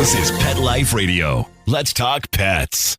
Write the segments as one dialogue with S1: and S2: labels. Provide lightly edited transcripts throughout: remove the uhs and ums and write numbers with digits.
S1: This is Pet Life Radio. Let's talk pets.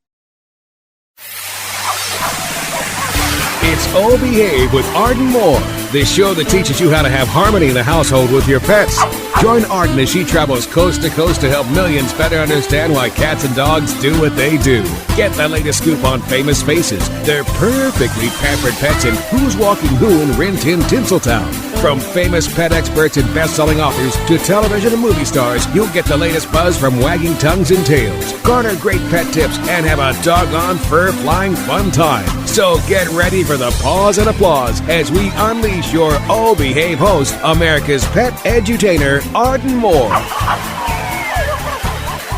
S2: It's Oh Behave with Arden Moore, the show that teaches you how to have harmony in the household with your pets. Join Arden as she travels coast to coast to help millions better understand why cats and dogs do what they do. Get the latest scoop on famous faces, their perfectly pampered pets, and who's walking who in Rin Tin Tinseltown. From famous pet experts and best-selling authors to television and movie stars, you'll get the latest buzz from wagging tongues and tails. Garner great pet tips and have a doggone fur-flying fun time. So get ready for the pause and applause as we unleash your Oh Behave host, America's pet edutainer, Arden Moore.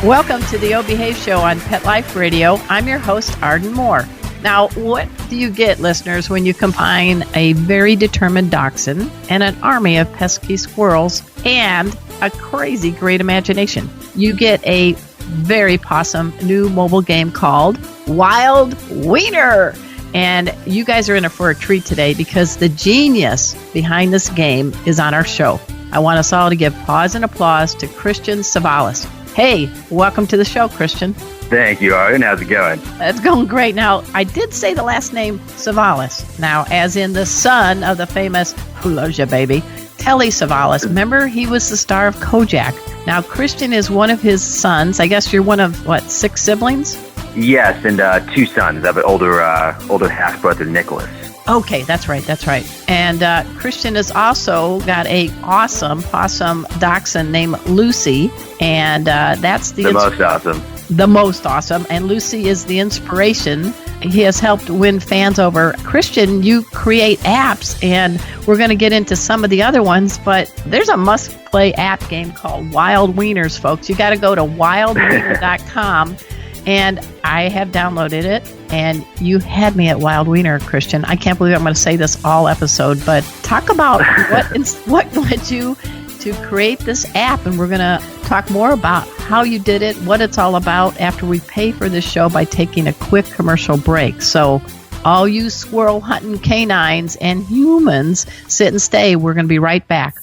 S3: Welcome to the Oh Behave Show on Pet Life Radio. I'm your host, Arden Moore. Now, what do you get, listeners, when you combine a very determined dachshund and an army of pesky squirrels and a crazy great imagination? You get a very awesome new mobile game called Wild Wiener. And you guys are in for a treat today because the genius behind this game is on our show. I want us all to give pause and applause to Christian Savalas. Hey, welcome to the show, Christian.
S4: Thank you, Arden. How's it going?
S3: It's going great. Now, I did say the last name Savalas. Now, as in the son of the famous Who Loves Ya Baby, Telly Savalas. Remember, he was the star of Kojak. Now, Christian is one of his sons. I guess you're one of, 6 siblings?
S4: Yes, and 2 sons. I have an older half-brother, Nicholas.
S3: Okay, that's right. And Christian has also got a awesome possum dachshund named Lucy, and that's the
S4: most awesome.
S3: The most awesome, and Lucy is the inspiration. He has helped win fans over. Christian, you create apps, and we're going to get into some of the other ones, but there's a must-play app game called Wild Wieners, folks. You got to go to wildwiener.com. And I have downloaded it, and you had me at Wild Wiener, Christian. I can't believe I'm going to say this all episode, but talk about what led you to create this app, and we're going to talk more about how you did it, what it's all about after we pay for this show by taking a quick commercial break. So all you squirrel hunting canines and humans, sit and stay. We're going to be right back.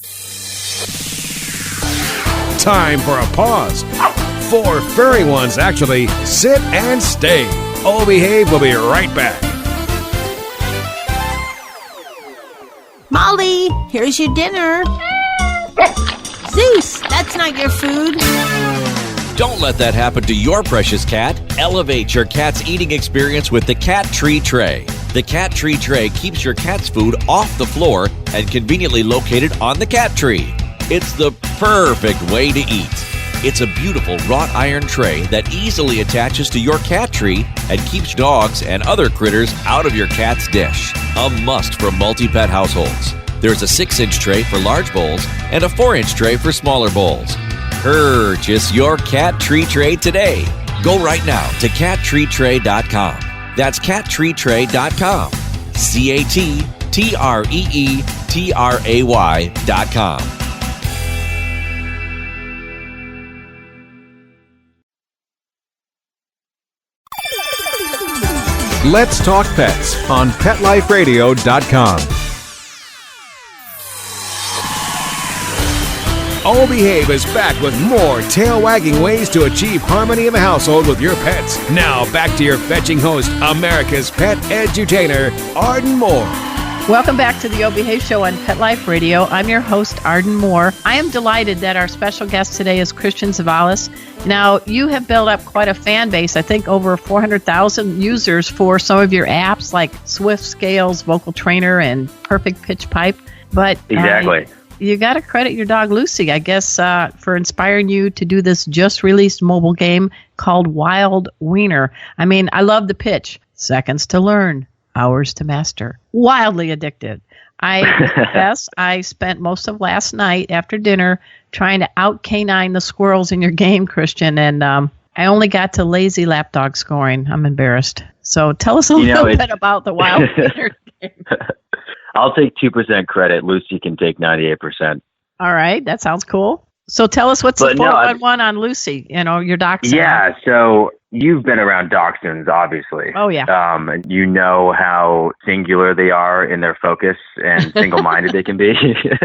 S2: Time for a pause. 4 furry ones, actually. Sit and stay. Oh Behave will be right back.
S5: Molly, here's your dinner. Zeus, that's not your food.
S6: Don't let that happen to your precious cat. Elevate your cat's eating experience with the Cat Tree Tray. The Cat Tree Tray keeps your cat's food off the floor and conveniently located on the cat tree. It's the perfect way to eat. It's a beautiful wrought iron tray that easily attaches to your cat tree and keeps dogs and other critters out of your cat's dish. A must for multi-pet households. There's a 6-inch tray for large bowls and a 4-inch tray for smaller bowls. Purchase your Cat Tree Tray today. Go right now to cattreetray.com. That's cattreetray.com. cattreetray.com.
S2: Let's Talk Pets on PetLifeRadio.com. Oh Behave is back with more tail-wagging ways to achieve harmony in the household with your pets. Now, back to your fetching host, America's pet edutainer, Arden Moore.
S3: Welcome back to the Oh Behave Show on Pet Life Radio. I'm your host, Arden Moore. I am delighted that our special guest today is Christian Savalas. Now, you have built up quite a fan base, I think over 400,000 users for some of your apps like Swift Scales, Vocal Trainer, and Perfect Pitch Pipe. But
S4: exactly.
S3: You got to credit your dog Lucy, I guess, for inspiring you to do this just-released mobile game called Wild Wiener. I mean, I love the pitch. Seconds to learn. Hours to master. Wildly addictive. I spent most of last night after dinner trying to out-canine the squirrels in your game, Christian, and I only got to lazy lapdog scoring. I'm embarrassed. So tell us a little bit about the Wild Wiener game.
S4: I'll take 2% credit. Lucy can take 98%.
S3: All right. That sounds cool. So tell us what's the
S4: But no,
S3: 411 on Lucy, your dachshund.
S4: Yeah, so you've been around dachshunds, obviously.
S3: Oh, yeah.
S4: And you know how singular they are in their focus and single-minded they can be.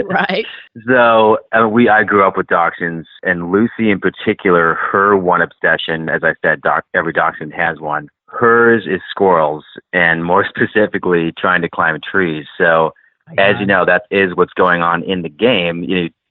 S3: Right.
S4: So I grew up with dachshunds, and Lucy in particular, her one obsession, as I said, every dachshund has one. Hers is squirrels, and more specifically, trying to climb trees. So, as you know, that is what's going on in the game.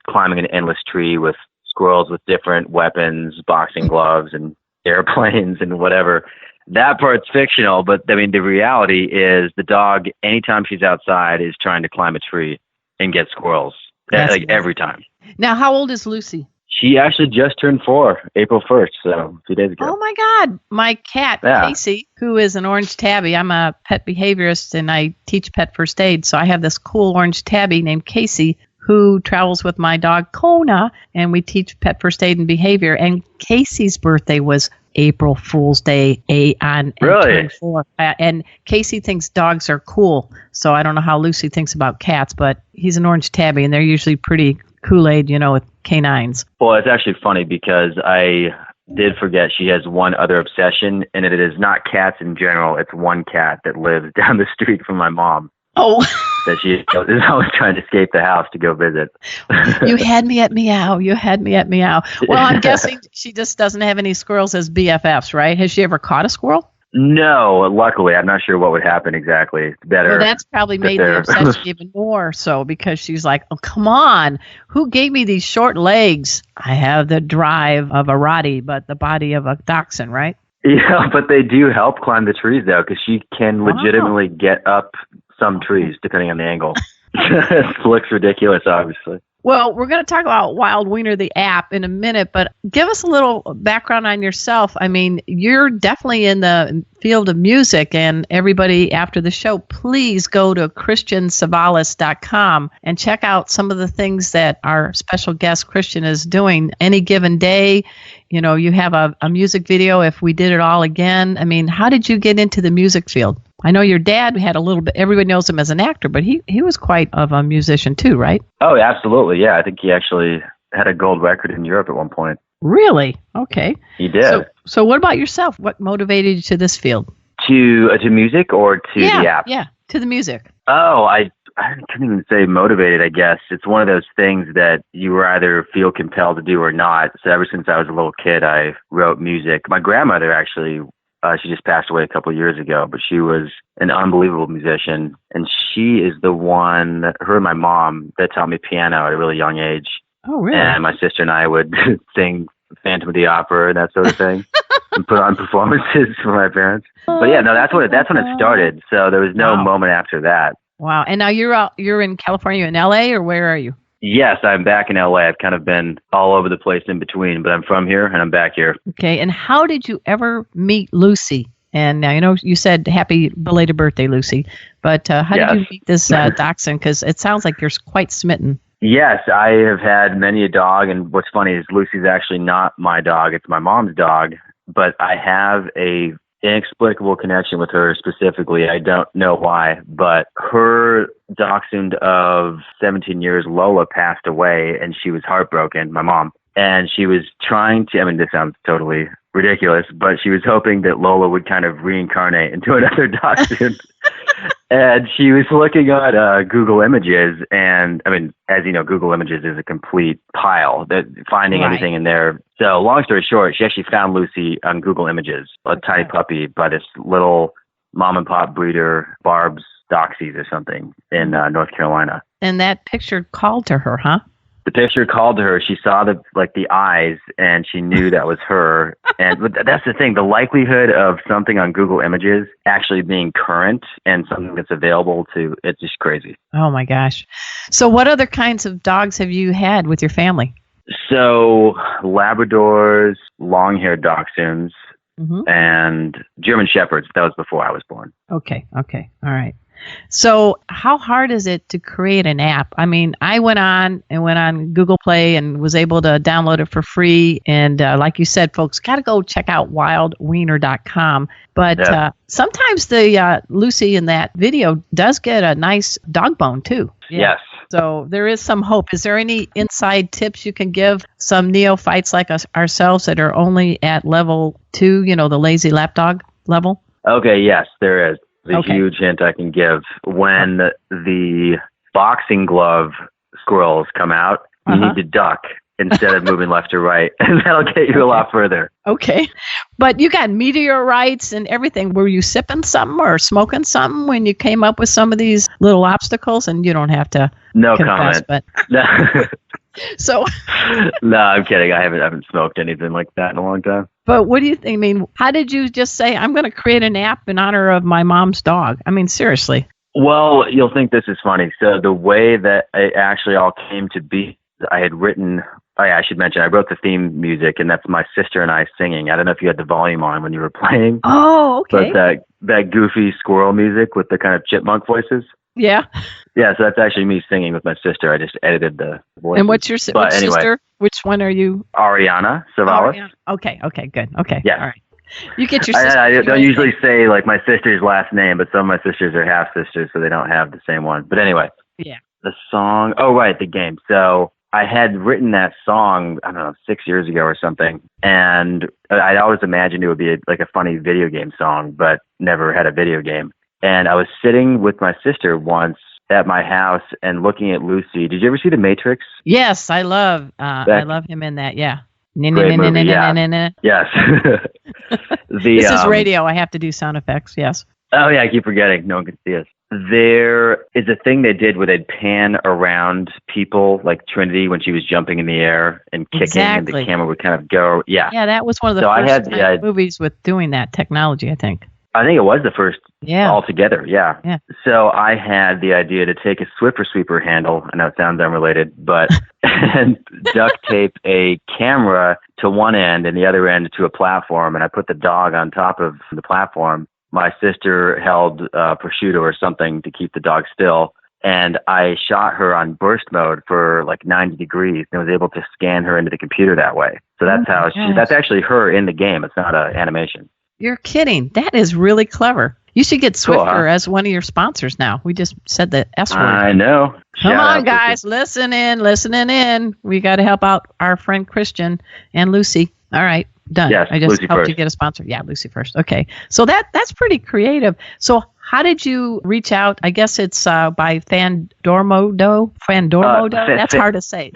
S4: Climbing an endless tree with squirrels with different weapons, boxing gloves, and airplanes and whatever. That part's fictional, but the reality is the dog, anytime she's outside, is trying to climb a tree and get squirrels. Every time.
S3: Now, how old is Lucy?
S4: She actually just turned 4, April 1st, so a few days ago.
S3: Oh, my God. My cat, Casey, who is an orange tabby. I'm a pet behaviorist, and I teach pet first aid. So I have this cool orange tabby named Casey who travels with my dog, Kona, and we teach pet first aid and behavior. And Casey's birthday was April Fool's Day on
S4: Really?
S3: 4. And Casey thinks dogs are cool. So I don't know how Lucy thinks about cats, but he's an orange tabby, and they're usually pretty Kool-Aid, with canines.
S4: Well, it's actually funny because I did forget she has one other obsession, and it is not cats in general. It's one cat that lives down the street from my mom.
S3: Oh.
S4: That she is always trying to escape the house to go visit.
S3: You had me at meow. Well, I'm guessing she just doesn't have any squirrels as BFFs, right? Has she ever caught a squirrel?
S4: No, luckily. I'm not sure what would happen exactly. It's better.
S3: Well, that's probably made the obsession even more so, because she's like, oh, come on. Who gave me these short legs? I have the drive of a Rottie, but the body of a dachshund, right?
S4: Yeah, but they do help climb the trees, though, because she can legitimately get up some trees, depending on the angle. It looks ridiculous, obviously.
S3: Well, we're going to talk about Wild Wiener, the app, in a minute, but give us a little background on yourself. You're definitely in the field of music, and everybody after the show, please go to ChristianSavalas.com and check out some of the things that our special guest Christian is doing any given day. You have a music video, If We Did It All Again. How did you get into the music field? I know your dad had a little bit, everybody knows him as an actor, but he was quite of a musician too, right?
S4: Oh, absolutely. Yeah, I think he actually had a gold record in Europe at one point.
S3: Really? Okay.
S4: He did.
S3: So what about yourself? What motivated you to this field?
S4: To music or to the app?
S3: Yeah, to the music.
S4: Oh, I couldn't even say motivated, I guess. It's one of those things that you either feel compelled to do or not. So ever since I was a little kid, I wrote music. My grandmother actually, she just passed away a couple of years ago, but she was an unbelievable musician. And she is the one, her and my mom, that taught me piano at a really young age.
S3: Oh, really?
S4: And my sister and I would sing Phantom of the Opera and that sort of thing. And put on performances for my parents. But yeah, no, that's when it started. So there was no moment after that.
S3: Wow. And now you're in California, in LA, or where are you?
S4: Yes, I'm back in LA. I've kind of been all over the place in between, but I'm from here and I'm back here.
S3: Okay. And how did you ever meet Lucy? And now, you said happy belated birthday, Lucy, but how did you meet this dachshund? Because it sounds like you're quite smitten.
S4: Yes, I have had many a dog. And what's funny is Lucy's actually not my dog. It's my mom's dog, but I have a inexplicable connection with her specifically. I don't know why, but her dachshund of 17 years, Lola, passed away, and she was heartbroken, my mom. And she was trying to, this sounds totally ridiculous, but she was hoping that Lola would kind of reincarnate into another dachshund. And she was looking at Google Images, and as you know, Google Images is a complete pile. That finding anything in there. So, long story short, she actually found Lucy on Google Images, a tiny puppy by this little mom and pop breeder, Barb's Doxies or something, in North Carolina.
S3: And that picture called to her, huh?
S4: The picture called to her. She saw the eyes, and she knew that was her. And that's the thing. The likelihood of something on Google Images actually being current and something that's available it's just crazy.
S3: Oh, my gosh. So what other kinds of dogs have you had with your family?
S4: So Labradors, long-haired dachshunds, and German Shepherds. That was before I was born.
S3: Okay. All right. So how hard is it to create an app? I went on Google Play and was able to download it for free. And like you said, folks, got to go check out wildwiener.com. But sometimes the Lucy in that video does get a nice dog bone, too.
S4: Yeah. Yes.
S3: So there is some hope. Is there any inside tips you can give some neophytes like us ourselves that are only at level 2, the lazy lapdog level?
S4: Okay, yes, there is. There's a
S3: Okay.
S4: huge hint I can give. When the boxing glove squirrels come out, you need to duck instead of moving left or right, and that'll get you a lot further.
S3: Okay. But you got meteorites and everything. Were you sipping something or smoking something when you came up with some of these little obstacles? And you don't have to
S4: No
S3: confess,
S4: comment.
S3: but so.
S4: No, I'm kidding. I haven't smoked anything like that in a long time.
S3: But what do you think? I mean, how did you just say, I'm going to create an app in honor of my mom's dog? I mean, seriously.
S4: Well, you'll think this is funny. So the way that it actually all came to be, I had written, I should mention, I wrote the theme music, and that's my sister and I singing. I don't know if you had the volume on when you were playing.
S3: Oh, okay.
S4: But that goofy squirrel music with the kind of chipmunk voices.
S3: Yeah.
S4: Yeah, so that's actually me singing with my sister. I just edited the voice.
S3: And what's your sister? Which one are you?
S4: Ariana Savalas.
S3: Ariana. Okay, good. Okay.
S4: Yeah.
S3: All right. You get your sister.
S4: I don't usually say like my sister's last name, but some of my sisters are half sisters, so they don't have the same one. But anyway.
S3: Yeah.
S4: The song. Oh, right, the game. So I had written that song, I don't know, 6 years ago or something, and I'd always imagined it would be like a funny video game song, but never had a video game. And I was sitting with my sister once at my house and looking at Lucy. Did you ever see The Matrix?
S3: Yes, I love him in that. Yeah.
S4: Great movie, yeah. Yes.
S3: This is radio. I have to do sound effects. Yes.
S4: Oh, yeah, I keep forgetting. No one can see us. There is a thing they did where they'd pan around people, like Trinity when she was jumping in the air and kicking,
S3: Exactly.
S4: and the camera would kind of go. Yeah.
S3: Yeah, that was one of the first movies with doing that technology, I think.
S4: I think it was the first altogether, yeah.
S3: Yeah.
S4: So I had the idea to take a Swiffer Sweeper handle, I know it sounds unrelated, but and duct tape a camera to one end and the other end to a platform, and I put the dog on top of the platform. My sister held prosciutto or something to keep the dog still, and I shot her on burst mode for like 90 degrees and was able to scan her into the computer that way. So that's that's actually her in the game. It's not an animation.
S3: You're kidding. That is really clever. You should get Swiffer
S4: Cool, huh?
S3: as one of your sponsors now. We just said the S word.
S4: I know.
S3: Come
S4: Shout
S3: on,
S4: out,
S3: guys. Listening in. We got to help out our friend Christian and Lucy. All right. Done.
S4: Yes,
S3: I just
S4: Lucy
S3: helped
S4: first.
S3: you get a sponsor. Yeah, Lucy first. Okay. So that's pretty creative. So how did you reach out? I guess it's by Fandomodo. That's hard to say.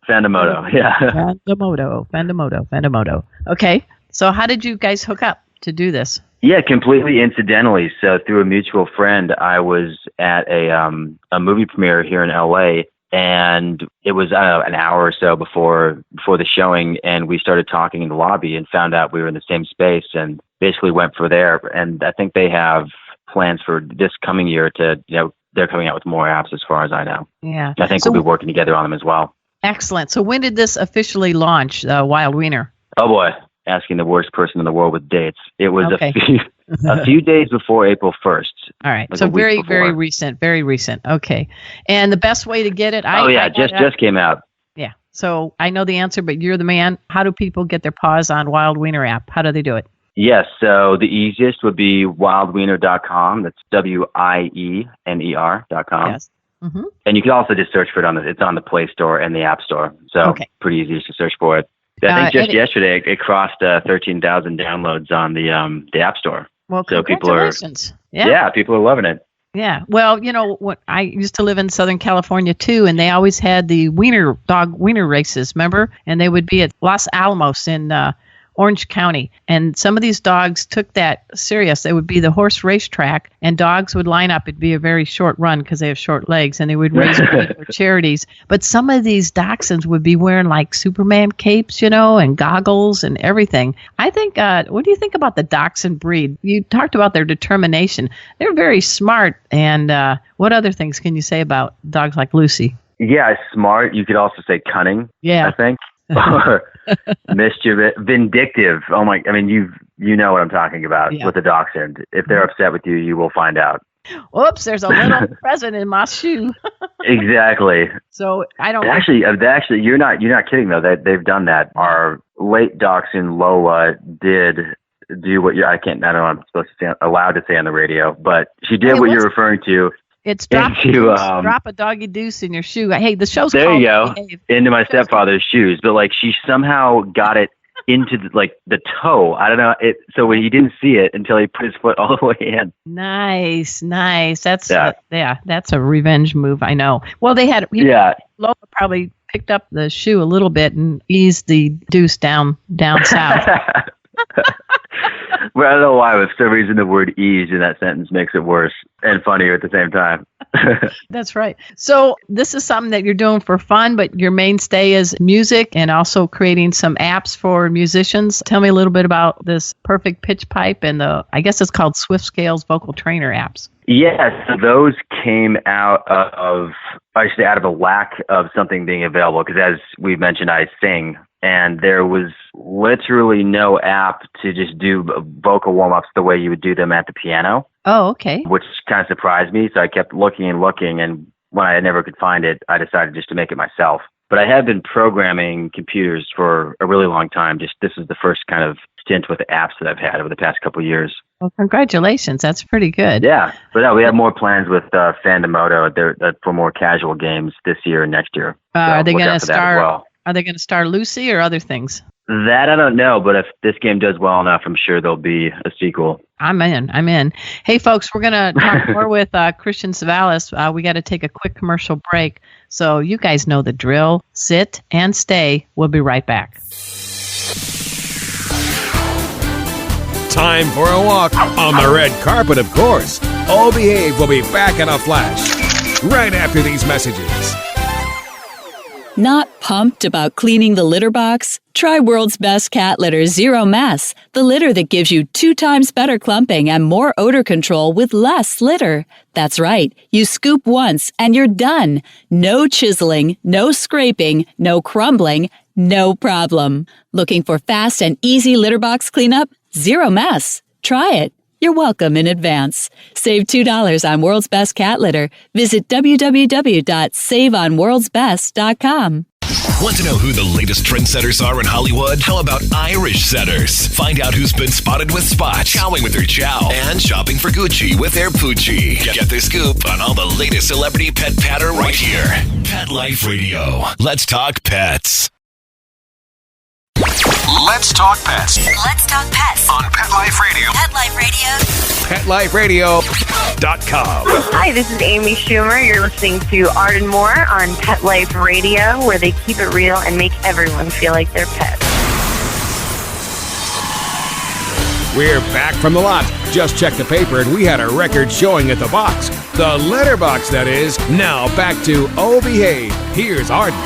S4: Fandomodo. Yeah.
S3: Fandomodo. Okay. So how did you guys hook up to do this?
S4: Yeah, completely incidentally. So through a mutual friend, I was at a movie premiere here in LA, and it was an hour or so before the showing, and we started talking in the lobby and found out we were in the same space, and basically went for there. And I think they have plans for this coming year to, they're coming out with more apps as far as I know.
S3: Yeah.
S4: I think we'll be working together on them as well.
S3: Excellent. So when did this officially launch, Wild Wiener?
S4: Oh boy, asking the worst person in the world with dates. It was
S3: Okay.
S4: a few days before April 1st.
S3: All right.
S4: Like
S3: So
S4: a week
S3: very,
S4: before.
S3: very recent. Okay. And the best way to get it?
S4: Just came out.
S3: Yeah. So I know the answer, but you're the man. How do people get their paws on Wild Wiener app? How do they do it?
S4: Yes, so the easiest would be wildwiener.com. That's WIENER.com.
S3: Yes. Mm-hmm.
S4: And you can also just search for it it's on the Play Store and the App Store. So pretty easy to search for it. I think just yesterday it crossed 13,000 downloads on the App Store.
S3: Well,
S4: so
S3: congratulations.
S4: People are loving it.
S3: Yeah. Well, I used to live in Southern California too, and they always had the dog wiener races, remember? And they would be at Los Alamos in Orange County. And some of these dogs took that serious. They would be the horse racetrack, and dogs would line up. It'd be a very short run because they have short legs, and they would raise money for charities. But some of these dachshunds would be wearing like Superman capes, and goggles and everything. I think, what do you think about the dachshund breed? You talked about their determination. They're very smart. And what other things can you say about dogs like Lucy?
S4: Yeah, smart. You could also say cunning, I think. Or mischievous, vindictive. Oh my! I mean, you know what I'm talking about with the dachshund. If they're upset with you, you will find out.
S3: Oops! There's a little present in my shoe.
S4: Exactly.
S3: So I don't.
S4: Actually, you're not kidding though. They've done that. Our late dachshund Lola did do what I don't know. I'm allowed to say on the radio, but she did what you're referring to.
S3: It's drop a doggy deuce in your shoe. Hey, the show's
S4: there
S3: called
S4: you go.
S3: Behave.
S4: Into my stepfather's shoes, but like she somehow got it into the toe. I don't know. So he didn't see it until he put his foot all the way in.
S3: Nice. That's that's a revenge move. I know. Well, Lola probably picked up the shoe a little bit and eased the deuce down south.
S4: Well, I don't know why, but for some reason the word eased in that sentence makes it worse and funnier at the same time.
S3: That's right. So this is something that you're doing for fun, but your mainstay is music and also creating some apps for musicians. Tell me a little bit about this Perfect Pitch Pipe and I guess it's called Swift Scales Vocal Trainer apps.
S4: Yeah, so those came out of a lack of something being available, because as we mentioned, I sing, and there was literally no app to just do vocal warm-ups the way you would do them at the piano.
S3: Oh, okay.
S4: Which kind of surprised me, so I kept looking, and when I never could find it, I decided just to make it myself. But I have been programming computers for a really long time. This is the first kind of stint with the apps that I've had over the past couple of years.
S3: Well, congratulations. That's pretty good.
S4: Yeah. But no, we have more plans with Fandomodo for more casual games this year and next year.
S3: Are they going to star? Are they going to star Lucy or other things?
S4: That I don't know, but if this game does well enough, I'm sure there'll be a sequel.
S3: I'm in. Hey, folks, we're going to talk more with Christian Savalas. We got to take a quick commercial break. So you guys know the drill. Sit and stay. We'll be right back.
S2: Time for a walk on the red carpet, of course. Oh Behave will be back in a flash right after these messages.
S7: Not pumped about cleaning the litter box? Try World's Best Cat Litter Zero Mess, the litter that gives you 2 times better clumping and more odor control with less litter. That's right. You scoop once and you're done. No chiseling, no scraping, no crumbling, no problem. Looking for fast and easy litter box cleanup? Zero Mess. Try it. You're welcome in advance. Save $2 on World's Best Cat Litter. Visit www.saveonworldsbest.com.
S1: Want to know who the latest trendsetters are in Hollywood? How about Irish setters? Find out who's been spotted with spots, chowing with their chow, and shopping for Gucci with their Poochie. Get the scoop on all the latest celebrity pet patter right here. Pet Life Radio. Let's talk pets. Let's talk pets.
S8: Let's talk pets
S1: On Pet Life Radio.
S8: Pet Life Radio.
S2: PetLifeRadio.com.
S9: Hi, this is Amy Schumer. You're listening to Art and More on Pet Life Radio, where they keep it real and make everyone feel like they're pets.
S2: We're back from the lot. Just checked the paper and we had a record showing at the box. The letterbox, that is. Now back to Oh Behave. Here's Arden.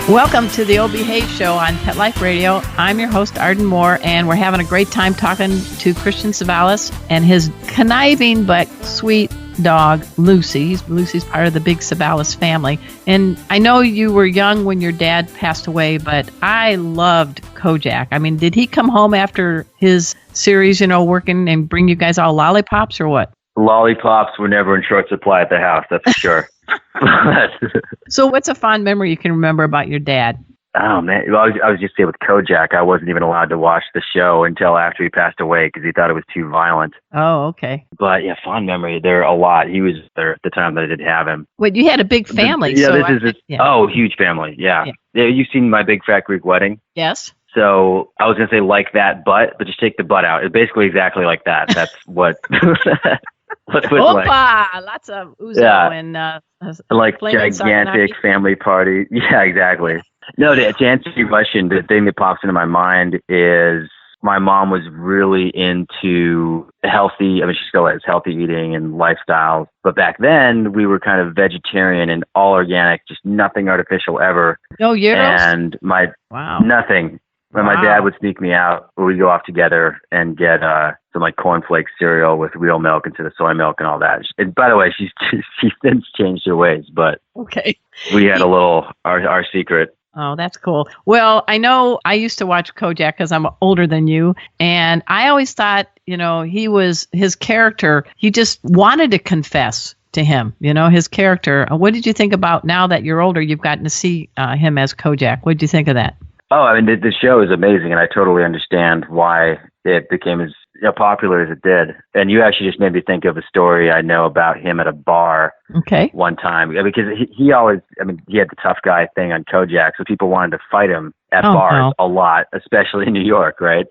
S3: Welcome to the O Behave Show on Pet Life Radio. I'm your host, Arden Moore, and we're having a great time talking to Christian Savalas and his conniving but sweet dog, Lucy. Lucy's part of the big Savalas family. And I know you were young when your dad passed away, but I loved Kojak. I mean, did he come home after his series, working and bring you guys all lollipops or what?
S4: Lollipops were never in short supply at the house, that's for sure.
S3: So what's a fond memory you can remember about your dad?
S4: Oh, man. Well, I was just saying with Kojak, I wasn't even allowed to watch the show until after he passed away because he thought it was too violent.
S3: Oh, okay.
S4: But yeah, fond memory. There are a lot. He was there at the time that I did have him.
S3: Wait, you had a big family.
S4: Huge family. Yeah. You've seen My Big Fat Greek Wedding?
S3: Yes.
S4: So I was going to say like that, but just take the butt out. It's basically exactly like that. That's what...
S3: Opa! Like. Lots of ouzo and
S4: like gigantic family party. Yeah, exactly. No, to answer your question, the thing that pops into my mind is my mom was really into healthy, she still is, healthy eating and lifestyles. But back then, we were kind of vegetarian and all organic, just nothing artificial ever.
S3: No gyros?
S4: And nothing. When my dad would sneak me out, we'd go off together and get some like cornflake cereal with real milk instead of soy milk and all that. And by the way, she's since changed her ways, but
S3: okay, we had
S4: a little our secret.
S3: Oh, that's cool. Well, I know I used to watch Kojak because I'm older than you, and I always thought, his character, he just wanted to confess to him, his character. What did you think about now that you're older? You've gotten to see him as Kojak. What did you think of that?
S4: Oh, the show is amazing, and I totally understand why it became as popular as it did. And you actually just made me think of a story I know about him at a bar one time. Because he always, he had the tough guy thing on Kojak, so people wanted to fight him at bars a lot, especially in New York, right?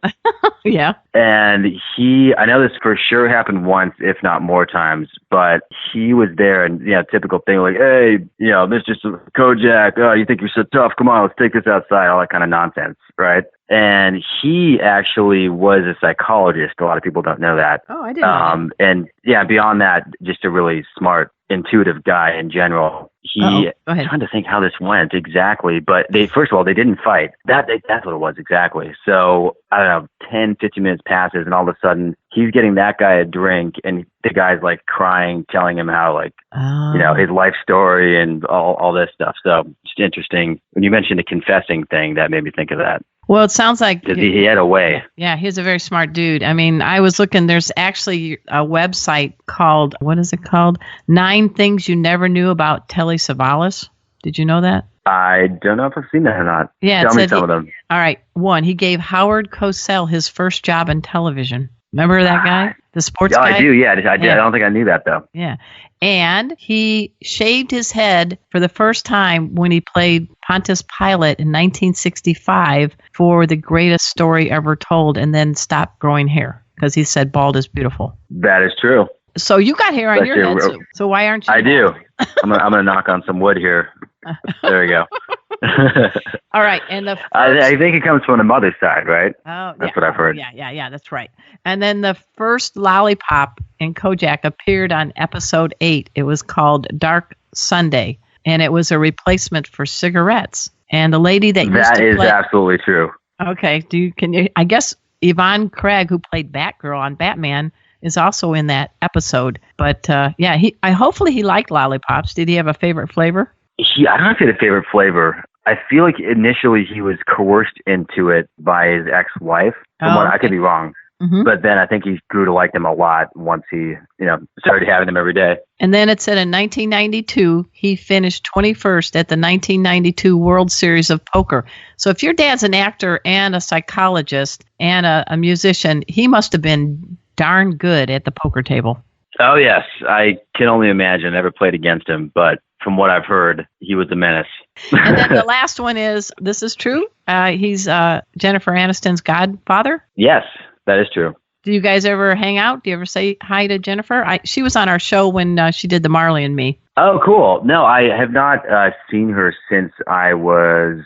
S3: Yeah.
S4: And I know this for sure happened once, if not more times, but he was there and, typical thing like, hey, Mr. Kojak, oh, you think you're so tough? Come on, let's take this outside, all that kind of nonsense, right? And he actually was a psychologist. A lot of people don't know that.
S3: Oh, I didn't know that.
S4: And beyond that, just a really smart, intuitive guy in general. I'm trying to think how this went exactly, but first of all, they didn't fight. That's what it was exactly. So, I don't know, 10, 15 minutes passes, and all of a sudden, he's getting that guy a drink, and the guy's like crying, telling him how his life story and all this stuff. So, it's interesting. When you mentioned the confessing thing, that made me think of that.
S3: Well, it sounds like
S4: he had a way.
S3: Yeah, he's a very smart dude. I was looking, there's actually a website called, what is it called? 9 Things You Never Knew About Telly Savalas. Did you know that?
S4: I don't know if I've seen that or not.
S3: Yeah,
S4: Tell me some of them.
S3: All right. 1, he gave Howard Cosell his first job in television. Remember that guy? The sports guy?
S4: I do, yeah. I did. I don't think I knew that, though.
S3: Yeah. And he shaved his head for the first time when he played Pontius Pilate in 1965 for The Greatest Story Ever Told, and then stopped growing hair because he said bald is beautiful.
S4: That is true.
S3: So you got hair on your head, so why aren't you?
S4: I do. I'm gonna knock on some wood here. There we go.
S3: All right, and the
S4: I think it comes from the mother's side, right?
S3: Oh,
S4: that's what I've heard.
S3: Yeah, that's right. And then the first lollipop in Kojak appeared on episode 8. It was called Dark Sunday, and it was a replacement for cigarettes. And the lady that
S4: is absolutely true.
S3: Okay, I guess Yvonne Craig, who played Batgirl on Batman, is also in that episode. But hopefully he liked lollipops. Did he have a favorite flavor?
S4: I don't know if he had a favorite flavor. I feel like initially he was coerced into it by his ex-wife. I could be wrong. Mm-hmm. But then I think he grew to like them a lot once he, started having them every day.
S3: And then it said in 1992, he finished 21st at the 1992 World Series of Poker. So if your dad's an actor and a psychologist and a musician, he must have been darn good at the poker table.
S4: Oh, yes. I can only imagine. I never played against him, but from what I've heard, he was a menace.
S3: And then the last one is, this is true, he's Jennifer Aniston's godfather?
S4: Yes, that is true.
S3: Do you guys ever hang out? Do you ever say hi to Jennifer? She was on our show when she did the Marley and Me.
S4: Oh, cool. No, I have not seen her since I was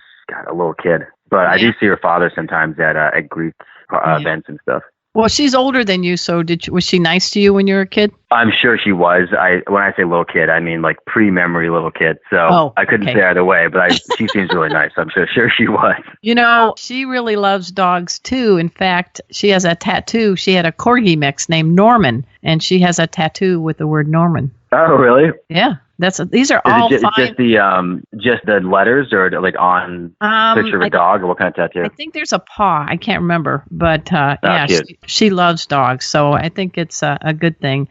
S4: a little kid. But I do see her father sometimes at Greek events and stuff.
S3: Well, she's older than you, so was she nice to you when you were a kid?
S4: I'm sure she was. When I say little kid, I mean like pre-memory little kid. So I couldn't say either way, but she seems really nice. I'm sure she was.
S3: She really loves dogs too. In fact, she has a tattoo. She had a corgi mix named Norman, and she has a tattoo with the word Norman.
S4: Oh, really?
S3: Yeah. These are all fine.
S4: Just the letters, or like on picture of a dog, or what kind of tattoo?
S3: I think there's a paw. I can't remember, but
S4: cute.
S3: she loves dogs, so I think it's a good thing.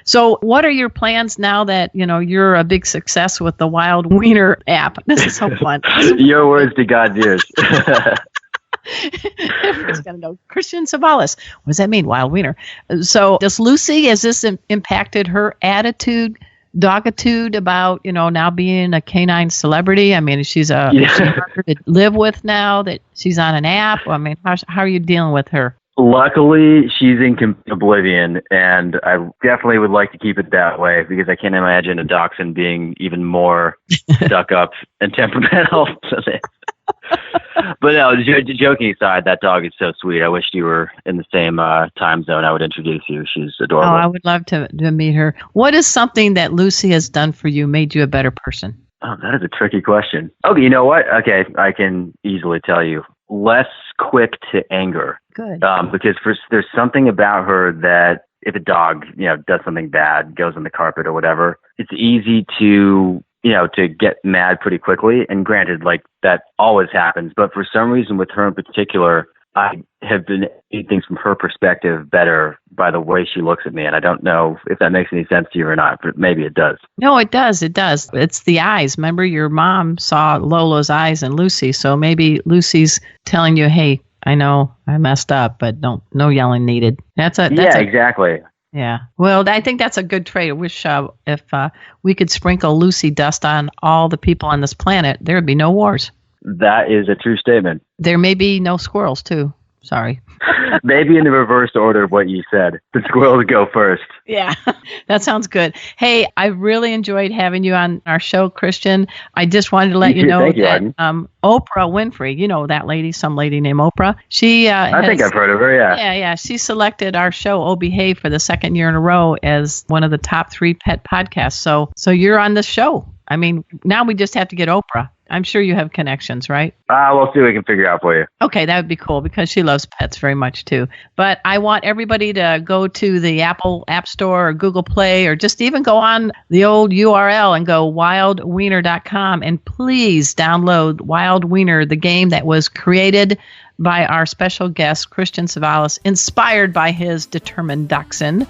S3: So what are your plans now that you're a big success with the Wild Wiener app? This is so fun.
S4: Your words to God's ears.
S3: Everyone's got to know. Christian Savalas. What does that mean, Wild Wiener? So does Lucy, has this impacted her dogitude about, now being a canine celebrity? I mean, she's harder to live with now that she's on an app. I mean, how are you dealing with her?
S4: Luckily, she's in complete oblivion, and I definitely would like to keep it that way because I can't imagine a dachshund being even more stuck up and temperamental. But no, joking aside, that dog is so sweet. I wish you were in the same time zone. I would introduce you. She's adorable.
S3: Oh, I would love to meet her. What is something that Lucy has done for you, made you a better person?
S4: Oh, that is a tricky question. Okay, you know what? Okay, I can easily tell you. Less quick to anger.
S3: Good.
S4: Because there's something about her that if a dog, does something bad, goes on the carpet or whatever, it's easy to get mad pretty quickly. And granted, like that always happens. But for some reason with her in particular, I have been seeing things from her perspective better by the way she looks at me. And I don't know if that makes any sense to you or not, but maybe it does.
S3: No, it does. It does. It's the eyes. Remember, your mom saw Lola's eyes in Lucy. So maybe Lucy's telling you, hey, I know I messed up, but no yelling needed.
S4: Exactly.
S3: Yeah. Well, I think that's a good trait. I wish if we could sprinkle Lucy dust on all the people on this planet, there would be no wars.
S4: That is a true statement.
S3: There may be no squirrels, too. Sorry.
S4: Maybe in the reverse order of what you said. The squirrels go first.
S3: Yeah, that sounds good. Hey, I really enjoyed having you on our show, Christian. I just wanted to let you know that Oprah Winfrey, you know that lady, some lady named Oprah. She
S4: I think I've heard of her, yeah.
S3: Yeah. She selected our show, Oh Behave, for the second year in a row as one of the top 3 pet podcasts. So you're on the show. I mean, now we just have to get Oprah. I'm sure you have connections, right?
S4: We'll see what we can figure out for you.
S3: Okay, that would be cool because she loves pets very much too. But I want everybody to go to the Apple App Store or Google Play or just even go on the old URL and go wildwiener.com and please download Wild Wiener, the game that was created by our special guest, Christian Savalas, inspired by his determined dachshund,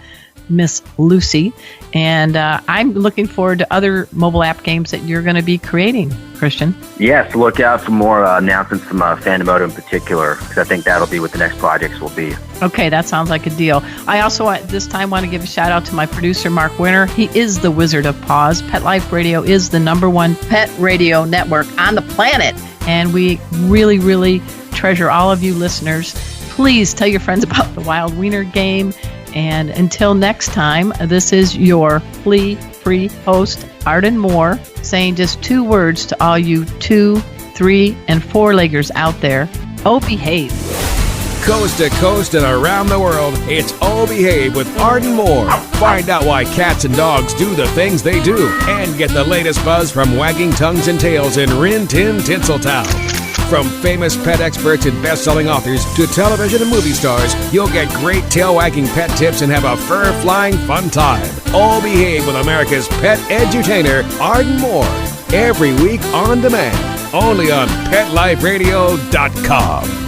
S3: Miss Lucy. And I'm looking forward to other mobile app games that you're going to be creating, Christian.
S4: Yes, look out for more announcements from Fandomodo in particular, because I think that'll be what the next projects will be.
S3: Okay, that sounds like a deal. I also at this time want to give a shout out to my producer, Mark Winter. He is the Wizard of Paws. Pet Life Radio is the #1 pet radio network on the planet. And we really, really treasure all of you listeners. Please tell your friends about the Wild Wiener game. And until next time, this is your flea-free host, Arden Moore, saying just 2 words to all you 2, 3, and 4-leggers out there. Oh, behave.
S2: Coast to coast and around the world, it's Oh Behave with Arden Moore. Find out why cats and dogs do the things they do and get the latest buzz from wagging tongues and tails in Rin Tin Tinseltown. From famous pet experts and best-selling authors to television and movie stars, you'll get great tail-wagging pet tips and have a fur-flying fun time. All Behave with America's pet edutainer, Arden Moore. Every week on demand, only on PetLifeRadio.com.